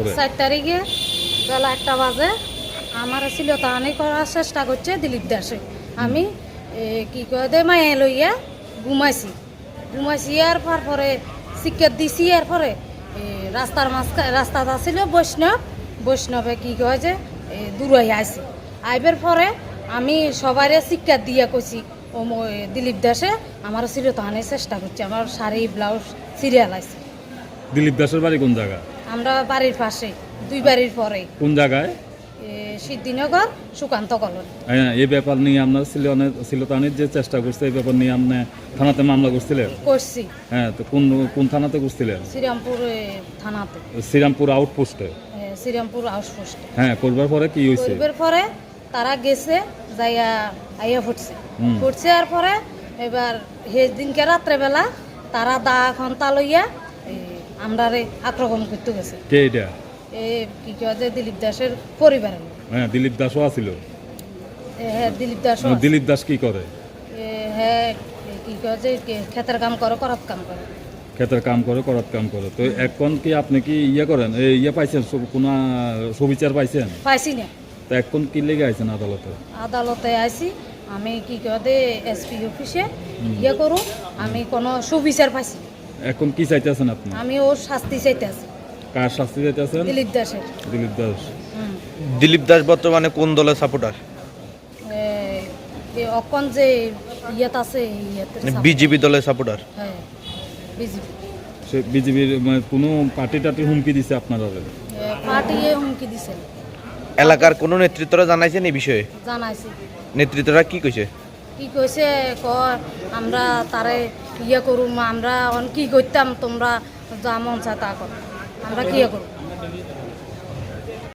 করে? 4 তারিখে বেলা 1টা বাজে আমার ছিল তাহানি করার চেষ্টা করছে দিলীপ দাসে। আমি কি কয় দে মায়ে লইয়া ঘুমাইছি আর পরে শিক্ষার দিছি আর পরে রাস্তার রাস্তাটা ছিল বৈষ্ণবে কি কয় যে দূরাই আইছি আইবার পরে আমি সবারে শিক্ষা দিয়া কইছি ও দিলীপ দাসে আমার ছিল তাহানি চেষ্টা করছে আমার শাড়ি ব্লাউজ সিরিয়াল আছে। দিলীপ দাসের বাড়ি কোন জায়গা? আমরা বাড়ির পাশে 2 বাড়ির পরে কোন জায়গায়? সিদ্ধিনগর সুকান্ত কলোনি। হ্যাঁ, এই ব্যাপার নিয়ে আপনার সিলতানির যে চেষ্টা করছে এই ব্যাপার নিয়ে আপনি থানাতে মামলা করছিলেন? করছি। হ্যাঁ, তো কোন থানাতে করছিলেন? শ্রীরামপুর থানাতে। শ্রীরামপুর আউটপোস্টে? শ্রীরামপুর আউটপোস্টে। হ্যাঁ, করবার পরে কি হয়েছে? করবার পরে তারা গেছে যাইয়া আইয়া ফুটছে আর পরে এবার দিনকে রাত্রেবেলা তারা দা খন্তা লইয়া আমরারে আক্রমণ করতে গেছে। কে এটা? কি কয় যে দিলীপ দাসের পরিবারের লোক। হ্যাঁ, দিলীপ দাসও আছিল? হ্যাঁ, দিলীপ দাস। দিলীপ দাস কি করে? হ্যাঁ, কি কয় যে ক্ষেতের কাম করে, করাত কাম করে। ক্ষেতের কাম করে, করাত কাম করে। তো এখন কি আপনি কি করেন, পাইছেন, কোন সুবিচার পাইছেন? পাইছি না। তো এখন কি লেগে আইছেন আদালতে? আদালতে আইছি আমি কি কয় এসপি অফিসে করু আমি কোনো সুবিচার পাইছি। এখন কি চাইতেছেন আপনি? আমি ওর শাস্তি চাইতেছি। কার শাস্তি চাইতেছেন? দিলীপ দাসের। দিলীপ দাস। দিলীপ দাস বর্তমানে কোন দলের সাপোর্টার? অকন যে ইয়েত আছে বিজেপি দলের সাপোর্টার। হ্যাঁ, বিজেপি। সে বিজেপির কোনো পার্টি টাটি হুমকি দিছে আপনারা? পার্টি হুমকি দিছে। এলাকার কোনো নেতৃত্বরা জানাইছেন এই বিষয়ে? জানাইছি। নেতৃত্বরা কি কইছে? কি কইছে আমরা তারে করুম, আমরা কি করতাম, তোমরা যা মন চায় তা করো, আমরা কি করব।